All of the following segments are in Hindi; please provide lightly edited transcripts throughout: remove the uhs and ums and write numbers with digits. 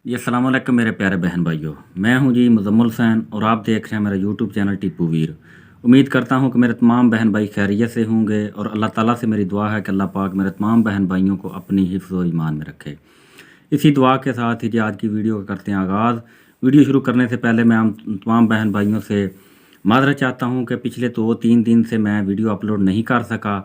जी अस्सलाम वालेकुम मेरे प्यारे बहन भाइयों। मैं हूं जी मुज़म्मिल हुसैन और आप देख रहे हैं मेरा यूट्यूब चैनल टीपू वीर। उम्मीद करता हूं कि मेरे तमाम बहन भाई खैरियत से होंगे और अल्लाह ताला से मेरी दुआ है कि अल्लाह पाक मेरे तमाम बहन भाइयों को अपनी हिफ्ज़ व ईमान में रखे। इसी दुआ के साथ ही जी आज की वीडियो का करते हैं आगाज़। वीडियो शुरू करने से पहले मैं हम तमाम बहन भाइयों से माज़रत चाहता हूँ कि पिछले 2-3 दिन से मैं वीडियो अपलोड नहीं कर सका।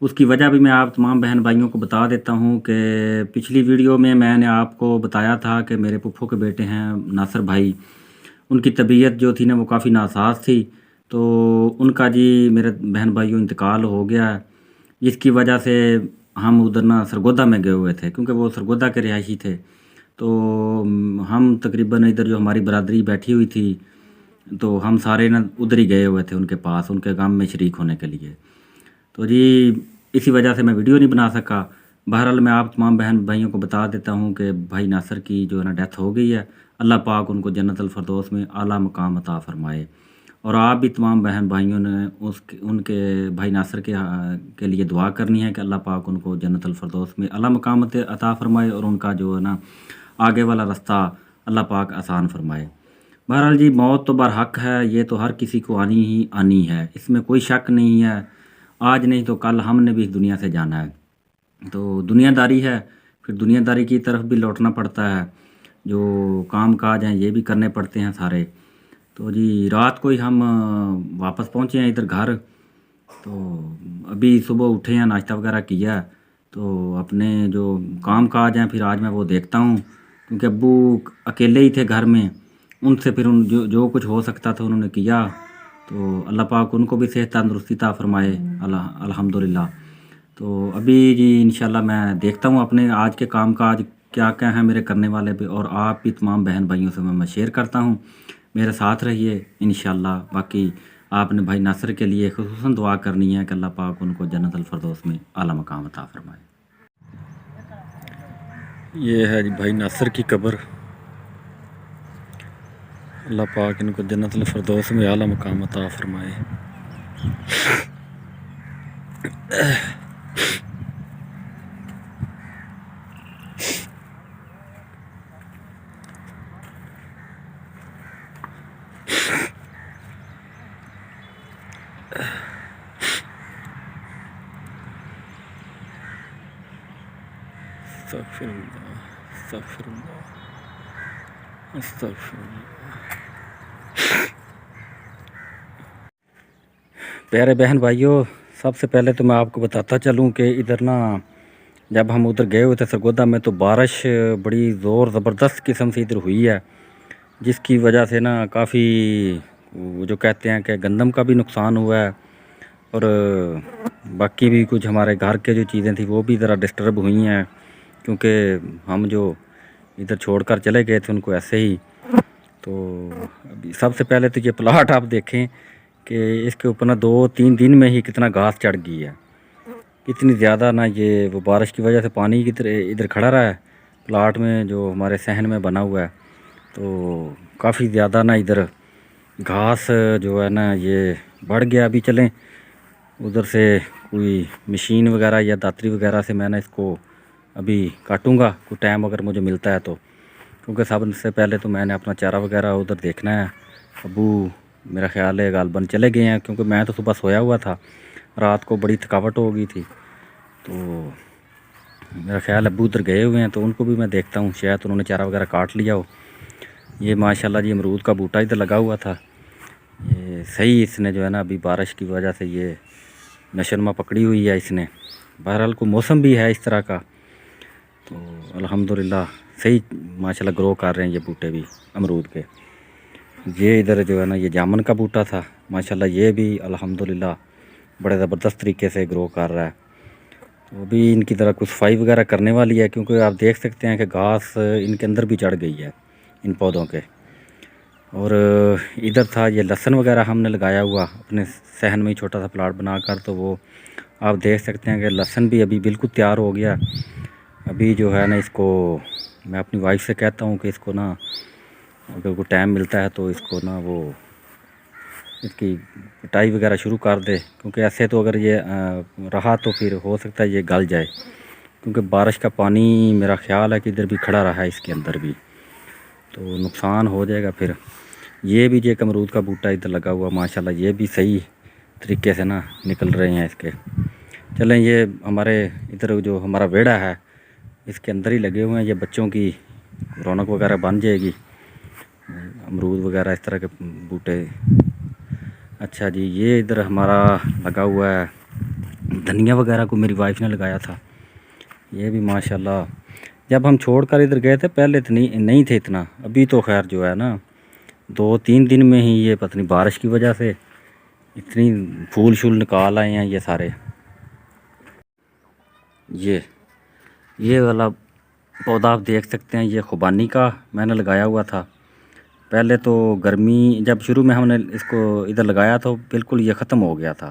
उसकी वजह भी मैं आप तमाम बहन भाइयों को बता देता हूँ कि पिछली वीडियो में मैंने आपको बताया था कि मेरे फूफो के बेटे हैं नासिर भाई, उनकी तबीयत जो थी ना वो काफ़ी नासाज थी। तो उनका जी मेरे बहन भाइयों इंतकाल हो गया है, जिसकी वजह से हम उधर ना सरगोदा में गए हुए थे क्योंकि वो सरगोदा के रिहायशी थे। तो हम तकरीबन इधर जो हमारी बरादरी बैठी हुई थी, तो हम सारे ना उधर ही गए हुए थे उनके पास, उनके गम में शरीक होने के लिए। तो जी इसी वजह से मैं वीडियो नहीं बना सका। बहरहाल मैं आप तमाम बहन भाइयों को बता देता हूँ कि भाई नासिर की जो है ना डेथ हो गई है। अल्लाह पाक उनको जन्नतुल फिरदौस में आला मकाम अता फ़रमाए। और आप भी तमाम बहन भाइयों ने उनके भाई नासिर के लिए दुआ करनी है कि अल्लाह पाक उनको जन्नतुल फिरदौस में आला मकाम अता फ़रमाए और उनका जो है ना आगे वाला रास्ता अल्लाह पाक आसान फ़रमाए। बहरहाल जी मौत तो बरहक है, ये तो हर किसी को आनी ही आनी है, इसमें कोई शक नहीं है। आज नहीं तो कल हमने भी इस दुनिया से जाना है। तो दुनियादारी है, फिर दुनियादारी की तरफ भी लौटना पड़ता है। जो काम काज हैं ये भी करने पड़ते हैं सारे। तो जी रात को ही हम वापस पहुँचे हैं इधर घर। तो अभी सुबह उठे हैं, नाश्ता वगैरह किया है। तो अपने जो काम काज हैं फिर आज मैं वो देखता हूँ, क्योंकि अब्बू अकेले ही थे घर में। उनसे फिर उन जो जो कुछ हो सकता था उन्होंने किया। तो अल्लाह पाक उनको भी सेहत तंदुरुस्ती अता फ़रमाए अल्हम्दुलिल्लाह। तो अभी जी इंशाल्लाह मैं देखता हूँ अपने आज के काम काज क्या क्या हैं मेरे करने वाले पे, और आप भी तमाम बहन भाइयों से मैं शेयर करता हूँ। मेरे साथ रहिए इंशाल्लाह। बाकी आपने भाई नासिर के लिए खुसूसन दुआ करनी है कि अल्लाह पाक उनको जन्नतुल फिरदौस में आला मकाम अता फ़रमाए। ये है जी भाई नासिर की कब्र। अल्लाह पाक इनको जन्नतुल फिरदौस में आला मकाम अता फ़रमाए। अस्तगफिरुल्लाह, अस्तगफिरुल्लाह, अस्तगफिरुल्लाह। प्यारे बहन भाइयों, सबसे पहले तो मैं आपको बताता चलूँ कि इधर ना जब हम उधर गए हुए थे सरगोदा में, तो बारिश बड़ी ज़ोर ज़बरदस्त किस्म से इधर हुई है, जिसकी वजह से ना काफ़ी जो कहते हैं कि गंदम का भी नुकसान हुआ है। और बाकी भी कुछ हमारे घर के जो चीज़ें थी वो भी ज़रा डिस्टर्ब हुई हैं, क्योंकि हम जो इधर छोड़कर चले गए थे उनको ऐसे ही। तो अभी सबसे पहले तो ये प्लाट आप देखें कि इसके ऊपर ना 2-3 दिन में ही कितना घास चढ़ गई है, इतनी ज़्यादा ना। ये वो बारिश की वजह से पानी किधर इधर खड़ा रहा है प्लाट में जो हमारे सहन में बना हुआ है। तो काफ़ी ज़्यादा ना इधर घास जो है ना ये बढ़ गया। अभी चलें उधर से कोई मशीन वगैरह या दातरी वगैरह से मैं ना इसको अभी काटूँगा, कोई टाइम अगर मुझे मिलता है तो। क्योंकि सबसे पहले तो मैंने अपना चारा वगैरह उधर देखना है। अबू मेरा ख़्याल है गालबन चले गए हैं, क्योंकि मैं तो सुबह सोया हुआ था, रात को बड़ी थकावट हो गई थी। तो मेरा ख़्याल अबू उधर गए हुए हैं, तो उनको भी मैं देखता हूँ, शायद उन्होंने चारा वगैरह काट लिया हो। ये माशाल्लाह जी अमरूद का बूटा इधर लगा हुआ था, ये सही इसने जो है ना अभी बारिश की वजह से ये नशनमा पकड़ी हुई है इसने। बहरहाल को मौसम भी है इस तरह का। तो अल्हम्दुलिल्लाह सही माशाल्लाह ग्रो कर रहे हैं ये बूटे भी अमरूद के। ये इधर जो है ना ये जामुन का बूटा था, माशाल्लाह ये भी अल्हम्दुलिल्लाह बड़े ज़बरदस्त तरीके से ग्रो कर रहा है। तो अभी इनकी तरह कुछ सफाई वगैरह करने वाली है, क्योंकि आप देख सकते हैं कि घास इनके अंदर भी चढ़ गई है इन पौधों के। और इधर था ये लहसुन वगैरह हमने लगाया हुआ अपने सहन में ही छोटा सा प्लाट बनाकर, तो वो आप देख सकते हैं कि लहसुन भी अभी बिल्कुल तैयार हो गया। अभी जो है ना इसको मैं अपनी वाइफ से कहता हूँ कि इसको ना अगर कोई टाइम मिलता है तो इसको ना वो इसकी कटाई वगैरह शुरू कर दे, क्योंकि ऐसे तो अगर ये रहा तो फिर हो सकता है ये गल जाए, क्योंकि बारिश का पानी मेरा ख़्याल है कि इधर भी खड़ा रहा है इसके अंदर भी। तो नुकसान हो जाएगा फिर। ये भी जो अमरूद का बूटा इधर लगा हुआ माशाल्लाह, ये भी सही तरीके से ना निकल रहे हैं इसके। चलें, ये हमारे इधर जो हमारा वेड़ा है इसके अंदर ही लगे हुए हैं, ये बच्चों की रौनक वगैरह बन जाएगी, अमरूद वगैरह इस तरह के बूटे। अच्छा जी, ये इधर हमारा लगा हुआ है धनिया वगैरह को मेरी वाइफ ने लगाया था। ये भी माशाल्लाह जब हम छोड़कर इधर गए थे पहले इतनी नहीं थे इतना, अभी तो खैर जो है ना 2-3 दिन में ही ये पता नहीं बारिश की वजह से इतनी फूल शूल निकाल आए हैं ये सारे। ये वाला पौधा आप देख सकते हैं, ये खुबानी का मैंने लगाया हुआ था। पहले तो गर्मी जब शुरू में हमने इसको इधर लगाया तो बिल्कुल ये ख़त्म हो गया था,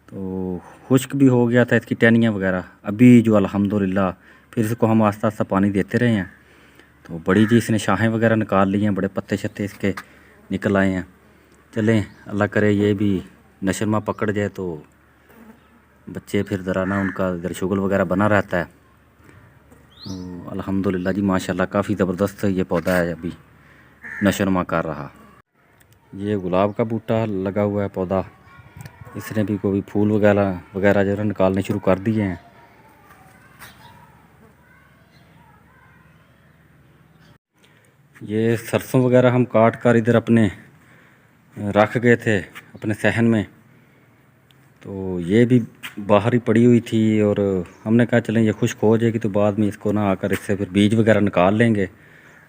तो खुश्क भी हो गया था इसकी टहनियाँ वगैरह। अभी जो अल्हम्दुलिल्लाह फिर इसको हम आस्ता आस्ता पानी देते रहे हैं तो बड़ी जी इसने शाहें वगैरह निकाल ली हैं, बड़े पत्ते शत्ते इसके निकल आए हैं। चलें, अल्लाह करे ये भी नशरमा पकड़ जाए तो बच्चे फिर ज़रा ना उनका इधर शुगल वगैरह बना रहता है। तो अल्हम्दुलिल्लाह जी माशाल्लाह काफ़ी ज़बरदस्त ये पौधा है, अभी नशरमा कर रहा। ये गुलाब का बूटा लगा हुआ है पौधा, इसने भी कोई फूल वगैरह जो है निकालने शुरू कर दिए हैं। ये सरसों वगैरह हम काट कर इधर अपने रख गए थे अपने सहन में, तो ये भी बाहर ही पड़ी हुई थी और हमने कहा चलें ये खुश्क हो जाएगी तो बाद में इसको ना आकर इससे फिर बीज वगैरह निकाल लेंगे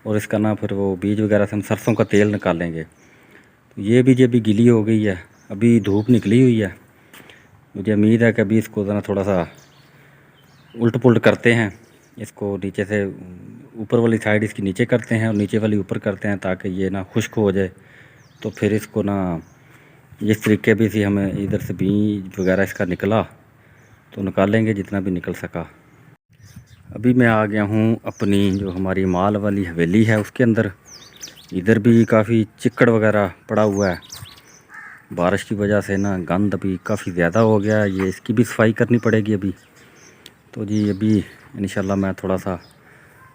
और इसका ना फिर वो बीज वगैरह से हम सरसों का तेल निकालेंगे। तो ये भी जब भी गीली हो गई है, अभी धूप निकली हुई है, मुझे उम्मीद है कि अभी इसको ना थोड़ा सा उल्ट पुल्ट करते हैं, इसको नीचे से ऊपर वाली साइड इसकी नीचे करते हैं और नीचे वाली ऊपर करते हैं ताकि ये ना खुश्क हो जाए। तो फिर इसको ना इस तरीके भी से हमें इधर से बीज वगैरह इसका निकला तो निकालेंगे जितना भी निकल सका। अभी मैं आ गया हूँ अपनी जो हमारी माल वाली हवेली है उसके अंदर। इधर भी काफ़ी चिक्कड़ वगैरह पड़ा हुआ है, बारिश की वजह से ना गंद अभी काफ़ी ज़्यादा हो गया है, ये इसकी भी सफाई करनी पड़ेगी अभी। तो जी अभी इंशाल्लाह मैं थोड़ा सा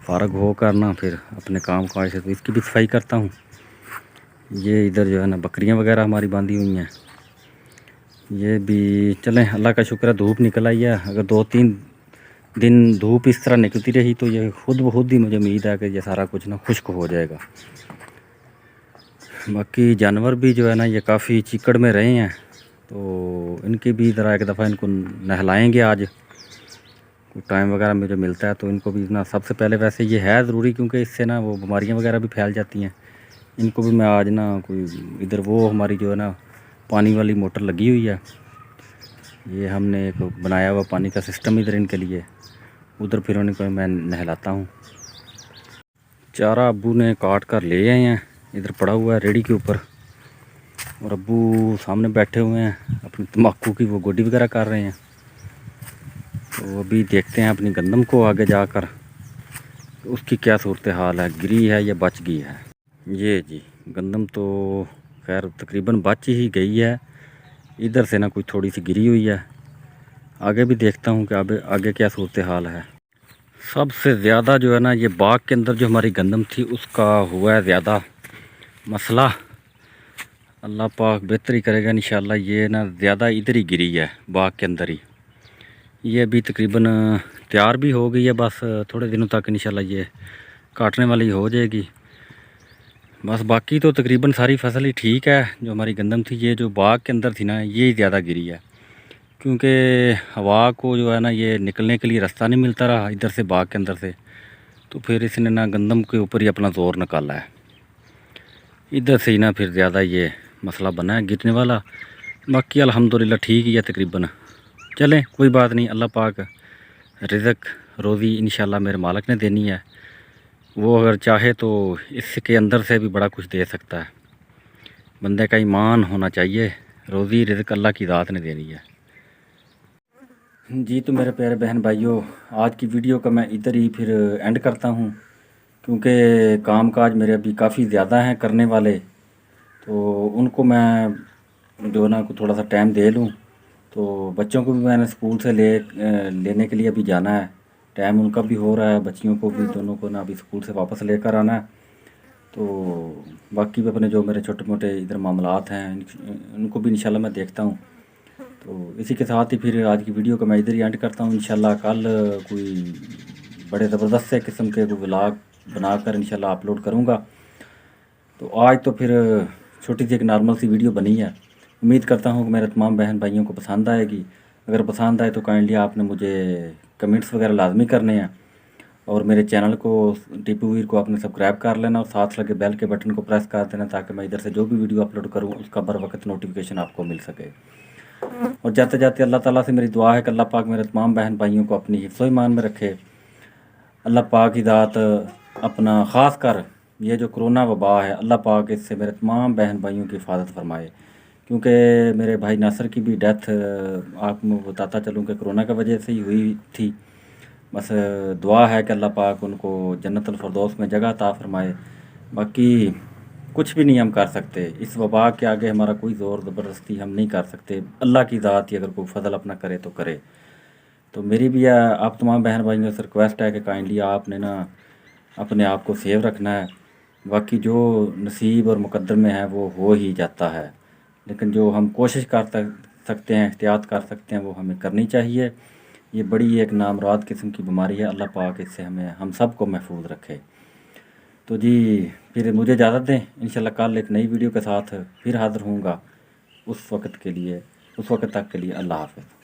फ़ारग होकर ना फिर अपने काम काज से तो इसकी भी सफाई करता हूँ। ये इधर जो है ना बकरियाँ वगैरह हमारी बांधी हुई हैं, ये भी चलें अल्लाह का शुक्र है धूप निकल आई है। अगर 2-3 दिन धूप इस तरह निकलती रही तो ये खुद ब खुद ही मुझे उम्मीद है कि ये सारा कुछ ना खुश्क हो जाएगा। बाकी जानवर भी जो है ना ये काफ़ी चिकड़ में रहे हैं, तो इनकी भी ज़रा एक दफ़ा इनको नहलाएंगे आज, कोई टाइम वगैरह मुझे मिलता है तो इनको भी ना सबसे पहले वैसे ये है ज़रूरी क्योंकि इससे ना वो बीमारियां वगैरह भी फैल जाती हैं। इनको भी मैं आज ना कोई इधर वो हमारी जो है ना पानी वाली मोटर लगी हुई है, ये हमने एक बनाया हुआ पानी का सिस्टम इधर इनके लिए, उधर फिर उनको मैं नहलाता हूँ। चारा अब्बू ने काट कर ले आए हैं, इधर पड़ा हुआ है रेडी के ऊपर और अब्बू सामने बैठे हुए हैं अपनी तम्बाकू की वो गोडी वगैरह कर रहे हैं। तो अभी देखते हैं अपनी गंदम को आगे जाकर उसकी क्या सूरत हाल है, गिरी है या बच गई है। ये जी गंदम तो खैर तकरीबन बच ही गई है, इधर से ना कुछ थोड़ी सी गिरी हुई है। आगे भी देखता हूँ कि आगे क्या सूरत हाल है। सबसे ज़्यादा जो है ना ये बाग के अंदर जो हमारी गंदम थी उसका हुआ है ज़्यादा मसला। अल्लाह पाक बेहतर ही करेगा इंशाल्लाह। ये ना ज़्यादा इधर ही गिरी है बाग के अंदर ही। ये अभी तकरीबन तैयार भी हो गई है, बस थोड़े दिनों तक इंशाल्लाह ये काटने वाली हो जाएगी। बस बाकी तो तकरीबन सारी फसल ही ठीक है। जो हमारी गंदम थी ये जो बाग के अंदर थी ना ये ज़्यादा गिरी है, क्योंकि हवा को जो है ना ये निकलने के लिए रास्ता नहीं मिलता रहा इधर से बाग के अंदर से, तो फिर इसने ना गंदम के ऊपर ही अपना ज़ोर निकाला है। इधर से ही ना फिर ज़्यादा ये मसला बना है गिरने वाला। बाकी अल्हम्दुलिल्लाह ठीक ही है तकरीबन। चलें कोई बात नहीं, अल्लाह पाक रिज़्क़ रोज़ी इंशाल्लाह मेरे मालिक ने देनी है, वो अगर चाहे तो इसके अंदर से भी बड़ा कुछ दे सकता है। बंदे का ईमान होना चाहिए, रोज़ी रिज़्क़ अल्लाह की ज़ात ने देनी है जी। तो मेरे प्यारे बहन भाइयों, आज की वीडियो का मैं इधर ही फिर एंड करता हूँ, क्योंकि काम काज मेरे अभी काफ़ी ज़्यादा हैं करने वाले, तो उनको मैं जो ना थोड़ा सा टाइम दे लूँ। तो बच्चों को भी मैंने स्कूल से लेने के लिए अभी जाना है, टाइम उनका भी हो रहा है, बच्चियों को भी दोनों को ना अभी स्कूल से वापस लेकर आना है। तो बाकी भी अपने जो मेरे छोटे मोटे इधर मामलात हैं उनको भी इंशाल्लाह मैं देखता हूँ। तो इसी के साथ ही फिर आज की वीडियो को मैं इधर ही एंड करता हूँ। इंशाल्लाह कल कोई बड़े ज़बरदस्त से किस्म के कोई व्लॉग बनाकर इंशाल्लाह अपलोड करूँगा। तो आज तो फिर छोटी सी एक नॉर्मल सी वीडियो बनी है। उम्मीद करता हूँ कि मेरे तमाम बहन भाइयों को पसंद आएगी। अगर पसंद आए तो काइंडली आपने मुझे कमेंट्स वगैरह लाजमी करने हैं और मेरे चैनल को टीपू वीर को आपने सब्सक्राइब कर लेना और साथ लगे बेल के बटन को प्रेस कर देना ताकि मैं इधर से जो भी वीडियो अपलोड करूँ उसका बर वक्त नोटिफिकेशन आपको मिल सके। और जाते जाते अल्लाह ताला से मेरी दुआ है कि अल्लाह पाक मेरे तमाम बहन भाइयों को अपनी हिफ्ज़ो ईमान में रखे। अल्लाह पाक की ज़ात अपना ख़ास कर ये जो कोरोना वबा है अल्लाह पाक इससे मेरे तमाम बहन भाइयों की हिफाजत फरमाए। क्योंकि मेरे भाई नासर की भी डेथ आपको बताता चलूँ कि कोरोना की वजह से ही हुई थी। बस दुआ है कि अल्लाह पाक उनको जन्नतुल फ़िरदौस में जगह अता फरमाए। बाकी कुछ भी नहीं हम कर सकते, इस वबा के आगे हमारा कोई ज़ोर ज़बरदस्ती हम नहीं कर सकते। अल्लाह की ज़ात ही अगर कोई फ़ज़ल अपना करे तो करे। तो मेरी भी आप तमाम बहन भाइयों से रिक्वेस्ट है कि काइंडली आपने ना अपने आप को सेव रखना है। बाकी जो नसीब और मुकद्दर में है वो हो ही जाता है, लेकिन जो हम कोशिश कर सकते हैं, एहतियात कर सकते हैं, वो हमें करनी चाहिए। ये बड़ी एक नामुराद किस्म की बीमारी है, अल्लाह पाक इससे हमें हम सब को महफूज रखे। तो जी फिर मुझे इजाज़त दें, इंशाल्लाह कल एक नई वीडियो के साथ फिर हाज़िर होऊंगा। उस वक्त तक के लिए अल्लाह हाफ़िज़।